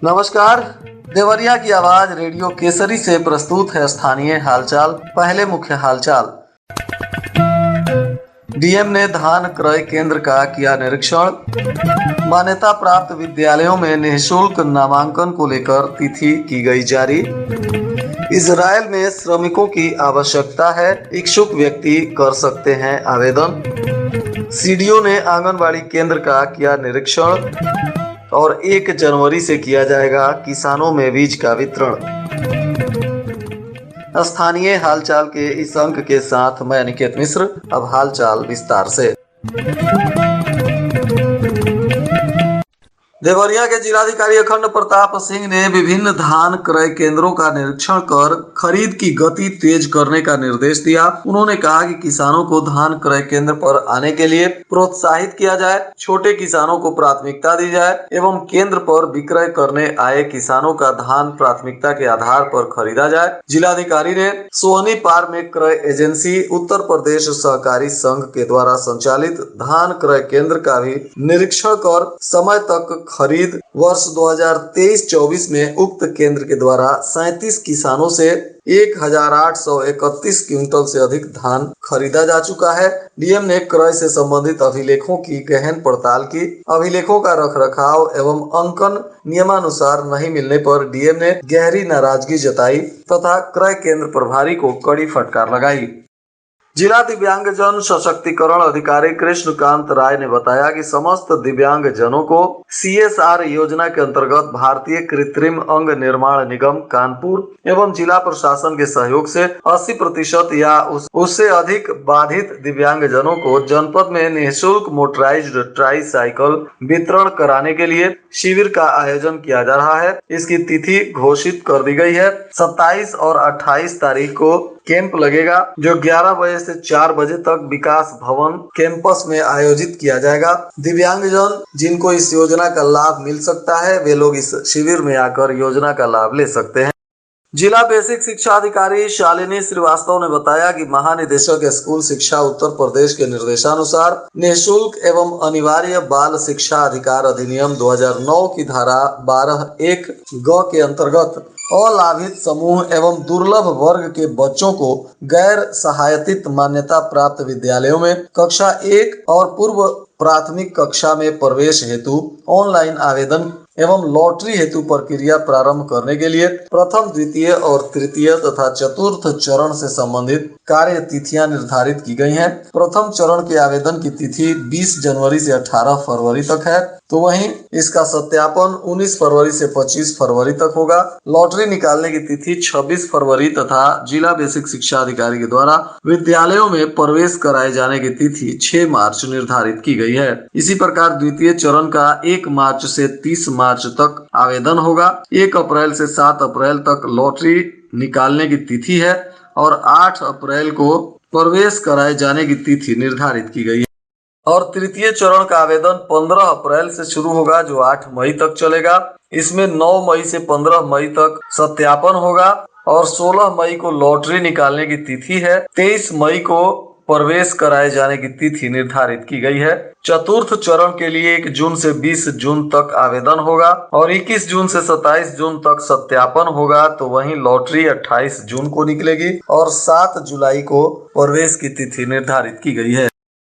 नमस्कार। देवरिया की आवाज रेडियो केसरी से प्रस्तुत है स्थानीय हालचाल। पहले मुख्य हालचाल। डीएम ने धान क्रय केंद्र का किया निरीक्षण। मान्यता प्राप्त विद्यालयों में निःशुल्क नामांकन को लेकर तिथि की गई जारी। इजराइल में श्रमिकों की आवश्यकता है, इच्छुक व्यक्ति कर सकते हैं आवेदन। सीडीओ ने आंगनबाड़ी केंद्र का किया निरीक्षण और 1 जनवरी से किया जाएगा किसानों में बीज का वितरण। स्थानीय हालचाल के इस अंक के साथ मैं अनिकेत मिश्र। अब हालचाल विस्तार से। देवरिया के जिलाधिकारी अखंड प्रताप सिंह ने विभिन्न धान क्रय केंद्रों का निरीक्षण कर खरीद की गति तेज करने का निर्देश दिया। उन्होंने कहा कि किसानों को धान क्रय केंद्र पर आने के लिए प्रोत्साहित किया जाए, छोटे किसानों को प्राथमिकता दी जाए एवं केंद्र पर विक्रय करने आए किसानों का धान प्राथमिकता के आधार पर खरीदा जाए। जिलाधिकारी ने सोहनी फार्म क्रय एजेंसी उत्तर प्रदेश सहकारी संघ के द्वारा संचालित धान क्रय केंद्र का भी निरीक्षण कर समय तक खरीद वर्ष 2023-24 में उक्त केंद्र के द्वारा 37 किसानों से 1831 क्विंटल से अधिक धान खरीदा जा चुका है। डीएम ने क्रय से संबंधित अभिलेखों की गहन पड़ताल की। अभिलेखों का रखरखाव एवं अंकन नियमानुसार नहीं मिलने पर डीएम ने गहरी नाराजगी जताई तथा क्रय केंद्र प्रभारी को कड़ी फटकार लगाई। जिला दिव्यांगजन सशक्तिकरण अधिकारी कृष्णकांत राय ने बताया कि समस्त दिव्यांगजनों को CSR योजना के अंतर्गत भारतीय कृत्रिम अंग निर्माण निगम कानपुर एवं जिला प्रशासन के सहयोग से 80% या उससे अधिक बाधित दिव्यांगजनों को जनपद में निःशुल्क मोटराइज्ड ट्राईसाइकिल वितरण कराने के लिए शिविर का आयोजन किया जा रहा है। इसकी तिथि घोषित कर दी गई है। 27 और 28 तारीख को कैंप लगेगा जो 11 बजे से 4 बजे तक विकास भवन कैंपस में आयोजित किया जाएगा। दिव्यांगजन जिनको इस योजना का लाभ मिल सकता है वे लोग इस शिविर में आकर योजना का लाभ ले सकते हैं। जिला बेसिक शिक्षा अधिकारी शालिनी श्रीवास्तव ने बताया कि महानिदेशक स्कूल शिक्षा उत्तर प्रदेश के निर्देशानुसार निःशुल्क एवं अनिवार्य बाल शिक्षा अधिकार अधिनियम 2009 की धारा 12(1) ग के अंतर्गत अलाभित समूह एवं दुर्लभ वर्ग के बच्चों को गैर सहायतित मान्यता प्राप्त विद्यालयों में कक्षा 1 और पूर्व प्राथमिक कक्षा में प्रवेश हेतु ऑनलाइन आवेदन एवं लॉटरी हेतु प्रक्रिया प्रारंभ करने के लिए प्रथम, द्वितीय और तृतीय तथा चतुर्थ चरण से संबंधित कार्य तिथियां निर्धारित की गई हैं। प्रथम चरण के आवेदन की तिथि 20 जनवरी से 18 फरवरी तक है, तो वहीं इसका सत्यापन 19 फरवरी से 25 फरवरी तक होगा। लॉटरी निकालने की तिथि 26 फरवरी तथा जिला बेसिक शिक्षा अधिकारी के द्वारा विद्यालयों में प्रवेश कराए जाने की तिथि 6 मार्च निर्धारित की गई है। इसी प्रकार द्वितीय चरण का 1 मार्च से 30 मार्च तक आवेदन होगा। 1 अप्रैल से 7 अप्रैल तक लॉटरी निकालने की तिथि है और 8 अप्रैल को प्रवेश कराए जाने की तिथि निर्धारित की गई है। और तृतीय चरण का आवेदन 15 अप्रैल से शुरू होगा जो 8 मई तक चलेगा। इसमें 9 मई से 15 मई तक सत्यापन होगा और 16 मई को लॉटरी निकालने की तिथि है। 23 मई को प्रवेश कराए जाने की तिथि निर्धारित की गई है। चतुर्थ चरण के लिए 1 जून से 20 जून तक आवेदन होगा और 21 जून से 27 जून तक सत्यापन होगा, तो वहीं लॉटरी 28 जून को निकलेगी और 7 जुलाई को प्रवेश की तिथि निर्धारित की गई है।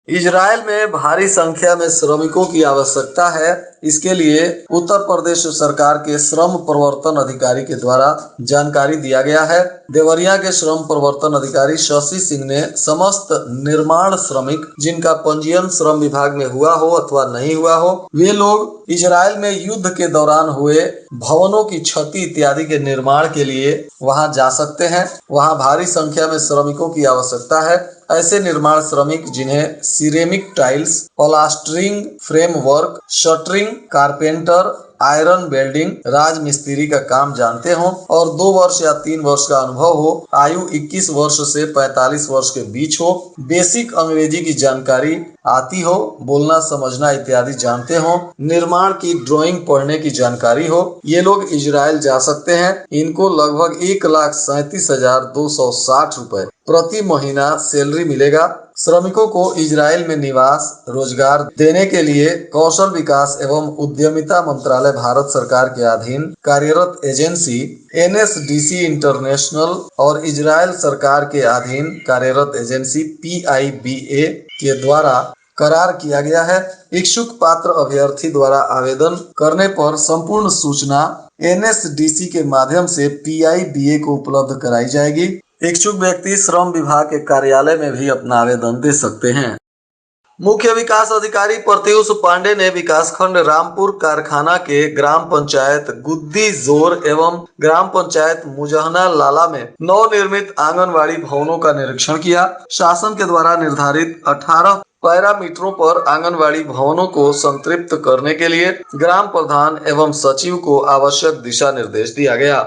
इजराइल में भारी संख्या में श्रमिकों की आवश्यकता है। इसके लिए उत्तर प्रदेश सरकार के श्रम प्रवर्तन अधिकारी के द्वारा जानकारी दिया गया है। देवरिया के श्रम प्रवर्तन अधिकारी शशि सिंह ने समस्त निर्माण श्रमिक जिनका पंजीयन श्रम विभाग में हुआ हो अथवा नहीं हुआ हो, वे लोग इजराइल में युद्ध के दौरान हुए भवनों की क्षति इत्यादि के निर्माण के लिए वहां जा सकते हैं। वहां भारी संख्या में श्रमिकों की आवश्यकता है। ऐसे निर्माण श्रमिक जिन्हें ceramic tiles, plastering, frame work, shuttering, carpenter, iron welding, राज मिस्त्री का काम जानते हो और 2 वर्ष या 3 वर्ष का अनुभव हो, आयु 21 वर्ष से 45 वर्ष के बीच हो, बेसिक अंग्रेजी की जानकारी आती हो, बोलना समझना इत्यादि जानते हो, निर्माण की ड्राइंग पढ़ने की जानकारी हो, ये लोग इजराइल जा सकते हैं। इनको लगभग 1,37,260 रुपए प्रति महीना सैलरी मिलेगा। श्रमिकों को इजराइल में निवास रोजगार देने के लिए कौशल विकास एवं उद्यमिता मंत्रालय भारत सरकार के अधीन कार्यरत एजेंसी NSDC इंटरनेशनल और इजराइल सरकार के अधीन कार्यरत एजेंसी PIBA के द्वारा करार किया गया है। इच्छुक पात्र अभ्यर्थी द्वारा आवेदन करने पर संपूर्ण सूचना NSDC के माध्यम से PIBA को उपलब्ध कराई जाएगी। इच्छुक व्यक्ति श्रम विभाग के कार्यालय में भी अपना आवेदन दे सकते हैं। मुख्य विकास अधिकारी प्रत्युष पांडे ने विकासखंड रामपुर कारखाना के ग्राम पंचायत गुद्दी जोर एवं ग्राम पंचायत मुजहना लाला में नवनिर्मित आंगनवाड़ी भवनों का निरीक्षण किया। शासन के द्वारा निर्धारित 18 पैरामीटरों पर आंगनवाड़ी भवनों को संतृप्त करने के लिए ग्राम प्रधान एवं सचिव को आवश्यक दिशा निर्देश दिया गया।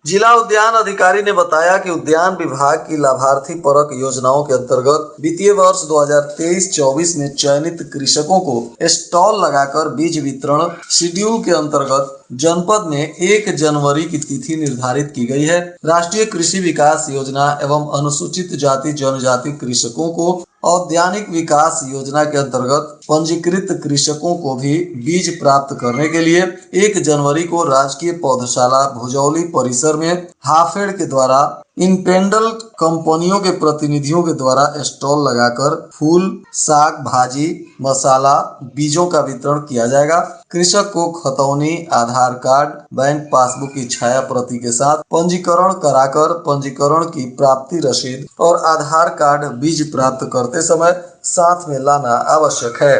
जिला उद्यान अधिकारी ने बताया कि उद्यान विभाग की लाभार्थी परक योजनाओं के अंतर्गत वित्तीय वर्ष 2023-24 में चयनित कृषकों को स्टॉल लगाकर बीज वितरण शेड्यूल के अंतर्गत जनपद में 1 जनवरी की तिथि निर्धारित की गई है। राष्ट्रीय कृषि विकास योजना एवं अनुसूचित जाति जनजाति कृषकों को औद्यानिक विकास योजना के अंतर्गत पंजीकृत कृषकों को भी बीज प्राप्त करने के लिए 1 जनवरी को राजकीय पौधशाला भुजौली परिसर में हाफेड के द्वारा इंपेंडल कंपनियों के प्रतिनिधियों के द्वारा स्टॉल लगाकर फूल, साग, भाजी, मसाला, बीजों का वितरण किया जाएगा। कृषक को खतौनी, आधार कार्ड, बैंक पासबुक की छाया प्रति के साथ पंजीकरण कराकर पंजीकरण की प्राप्ति रसीद और आधार कार्ड बीज प्राप्त करते समय साथ में लाना आवश्यक है।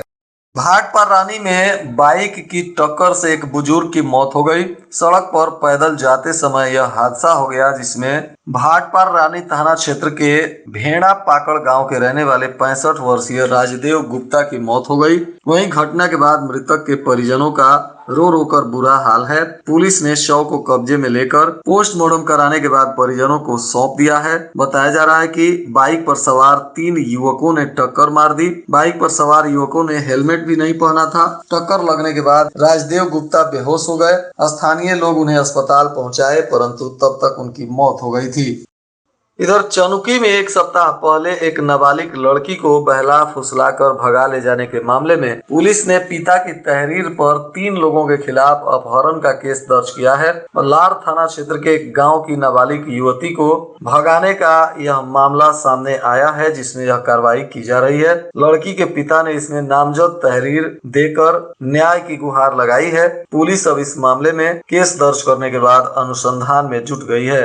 भाटपार रानी में बाइक की टक्कर से एक बुजुर्ग की मौत हो गई। सड़क पर पैदल जाते समय यह हादसा हो गया, जिसमें भाटपार रानी थाना क्षेत्र के भेड़ा पाकड़ गांव के रहने वाले 65 वर्षीय राजदेव गुप्ता की मौत हो गई। वहीं घटना के बाद मृतक के परिजनों का रो रो कर बुरा हाल है। पुलिस ने शव को कब्जे में लेकर पोस्टमार्टम कराने के बाद परिजनों को सौंप दिया है। बताया जा रहा है कि बाइक पर सवार 3 युवकों ने टक्कर मार दी। बाइक पर सवार युवकों ने हेलमेट भी नहीं पहना था। टक्कर लगने के बाद राजदेव गुप्ता बेहोश हो गए। स्थानीय लोग उन्हें अस्पताल पहुंचाए, परंतु तब तक उनकी मौत हो गई थी। इधर चनुकी में 1 सप्ताह पहले एक नाबालिग लड़की को बहला फुसलाकर भगा ले जाने के मामले में पुलिस ने पिता की तहरीर पर 3 लोगों के खिलाफ अपहरण का केस दर्ज किया है। लार थाना क्षेत्र के गांव की नाबालिग युवती को भगाने का यह मामला सामने आया है, जिसमें यह कार्रवाई की जा रही है। लड़की के पिता ने इसमें नामजद तहरीर देकर न्याय की गुहार लगाई है। पुलिस अब इस मामले में केस दर्ज करने के बाद अनुसंधान में जुट गई है।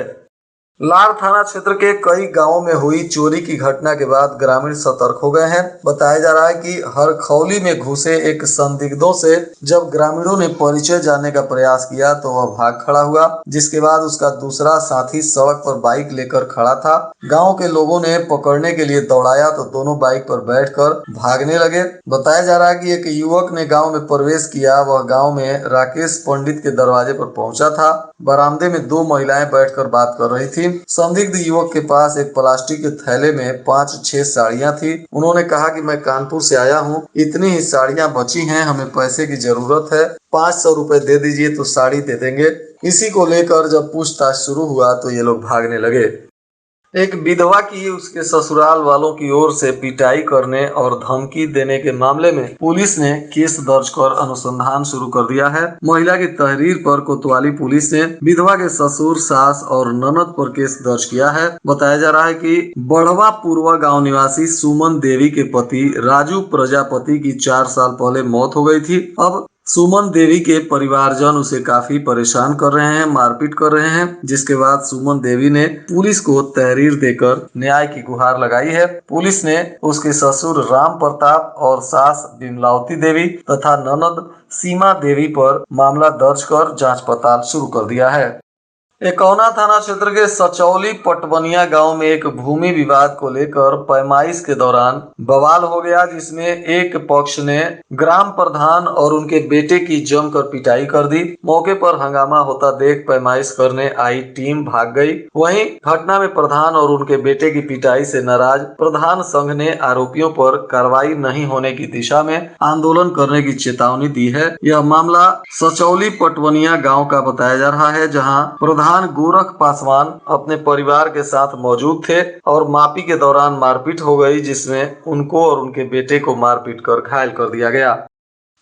लार थाना क्षेत्र के कई गांवों में हुई चोरी की घटना के बाद ग्रामीण सतर्क हो गए हैं। बताया जा रहा है कि हरखौली में घुसे एक संदिग्धों से जब ग्रामीणों ने परिचय जानने का प्रयास किया तो वह भाग खड़ा हुआ, जिसके बाद उसका दूसरा साथी सड़क पर बाइक लेकर खड़ा था। गांव के लोगों ने पकड़ने के लिए दौड़ाया तो दोनों बाइक पर बैठकर भागने लगे। बताया जा रहा है कि एक युवक ने गाँव में प्रवेश किया। वह गाँव में राकेश पंडित के दरवाजे पर पहुंचा था। बरामदे में 2 महिलाएं बैठकर बात कर रही थी। संदिग्ध युवक के पास एक प्लास्टिक के थैले में 5-6 साड़ियां थी। उन्होंने कहा कि मैं कानपुर से आया हूं, इतनी ही साड़ियां बची हैं, हमें पैसे की जरूरत है, 500 रुपए दे दीजिए तो साड़ी दे देंगे। इसी को लेकर जब पूछताछ शुरू हुआ तो ये लोग भागने लगे। एक विधवा की उसके ससुराल वालों की ओर से पिटाई करने और धमकी देने के मामले में पुलिस ने केस दर्ज कर अनुसंधान शुरू कर दिया है। महिला की तहरीर पर कोतवाली पुलिस ने विधवा के ससुर, सास और ननद पर केस दर्ज किया है। बताया जा रहा है कि बढ़वा पूर्वा गांव निवासी सुमन देवी के पति राजू प्रजापति की 4 साल पहले मौत हो गई थी। अब सुमन देवी के परिवारजन उसे काफी परेशान कर रहे हैं, मारपीट कर रहे हैं, जिसके बाद सुमन देवी ने पुलिस को तहरीर देकर न्याय की गुहार लगाई है। पुलिस ने उसके ससुर राम प्रताप और सास बिमलावती देवी तथा ननद सीमा देवी पर मामला दर्ज कर जांच पड़ताल शुरू कर दिया है। एकौना थाना क्षेत्र के सचौली पटवनिया गांव में एक भूमि विवाद को लेकर पैमाइश के दौरान बवाल हो गया, जिसमें एक पक्ष ने ग्राम प्रधान और उनके बेटे की जमकर पिटाई कर दी। मौके पर हंगामा होता देख पैमाइश करने आई टीम भाग गई। वहीं घटना में प्रधान और उनके बेटे की पिटाई से नाराज प्रधान संघ ने आरोपियों पर कार्रवाई नहीं होने की दिशा में आंदोलन करने की चेतावनी दी है। यह मामला सचौली पटवनिया गाँव का बताया जा रहा है, जहाँ प्रधान गोरख पासवान अपने परिवार के साथ मौजूद थे और मापी के दौरान मारपीट हो गई, जिसमें उनको और उनके बेटे को मारपीट कर घायल कर दिया गया।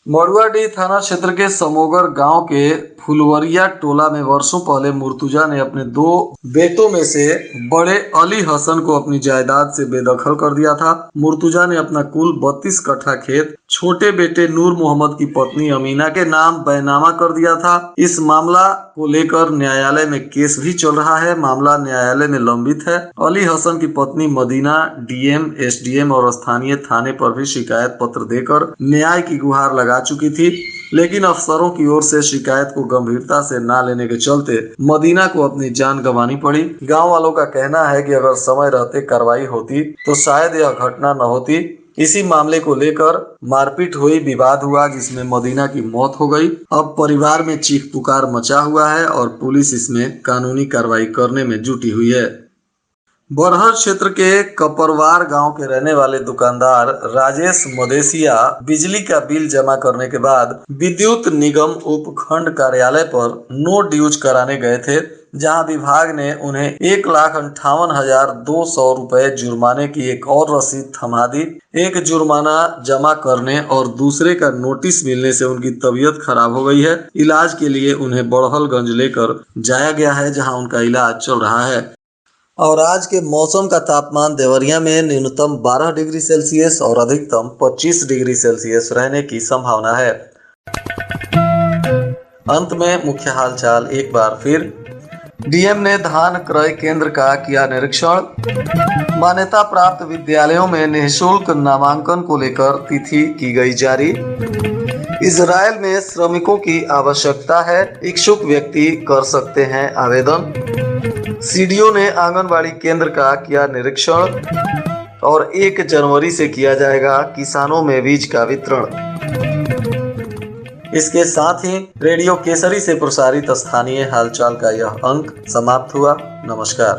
मड़ुआडीह थाना क्षेत्र के समोगर गांव के फुलवरिया टोला में वर्षों पहले मुर्तुजा ने अपने 2 बेटों में से बड़े अली हसन को अपनी जायदाद से बेदखल कर दिया था। मुर्तुजा ने अपना कुल 32 कट्ठा खेत छोटे बेटे नूर मोहम्मद की पत्नी अमीना के नाम बैनामा कर दिया था। इस मामला को लेकर न्यायालय में केस भी चल रहा है। मामला न्यायालय में लंबित है। अली हसन की पत्नी मदीना डीएम, एसडीएम और स्थानीय थाने पर भी शिकायत पत्र देकर न्याय की गुहार लगा चुकी थी, लेकिन अफसरों की ओर से शिकायत को गंभीरता से ना लेने के चलते मदीना को अपनी जान गंवानी पड़ी। गांव वालों का कहना है कि अगर समय रहते कार्रवाई होती तो शायद यह घटना न होती। इसी मामले को लेकर मारपीट हुई, विवाद हुआ, जिसमें मदीना की मौत हो गई। अब परिवार में चीख पुकार मचा हुआ है और पुलिस इसमें कानूनी कार्रवाई करने में जुटी हुई है। बरहर क्षेत्र के कपरवार गांव के रहने वाले दुकानदार राजेश मदेसिया बिजली का बिल जमा करने के बाद विद्युत निगम उपखंड कार्यालय पर नो ड्यूज कराने गए थे, जहां विभाग ने उन्हें 1,58,200 रुपए जुर्माने की एक और रसीद थमा दी। एक जुर्माना जमा करने और दूसरे का नोटिस मिलने से उनकी तबीयत खराब हो गई है। इलाज के लिए उन्हें बड़हलगंज लेकर जाया गया है, जहां उनका इलाज चल रहा है। और आज के मौसम का तापमान देवरिया में न्यूनतम 12 डिग्री सेल्सियस और अधिकतम 25 डिग्री सेल्सियस रहने की संभावना है। अंत में मुख्य हालचाल एक बार फिर। डीएम ने धान क्रय केंद्र का किया निरीक्षण। मान्यता प्राप्त विद्यालयों में निःशुल्क नामांकन को लेकर तिथि की गई जारी। इजराइल में श्रमिकों की आवश्यकता है, इच्छुक व्यक्ति कर सकते हैं आवेदन। सीडीओ ने आंगनबाड़ी केंद्र का किया निरीक्षण और 1 जनवरी से किया जाएगा किसानों में बीज का वितरण। इसके साथ ही रेडियो केसरी से प्रसारित स्थानीय हालचाल का यह अंक समाप्त हुआ। नमस्कार।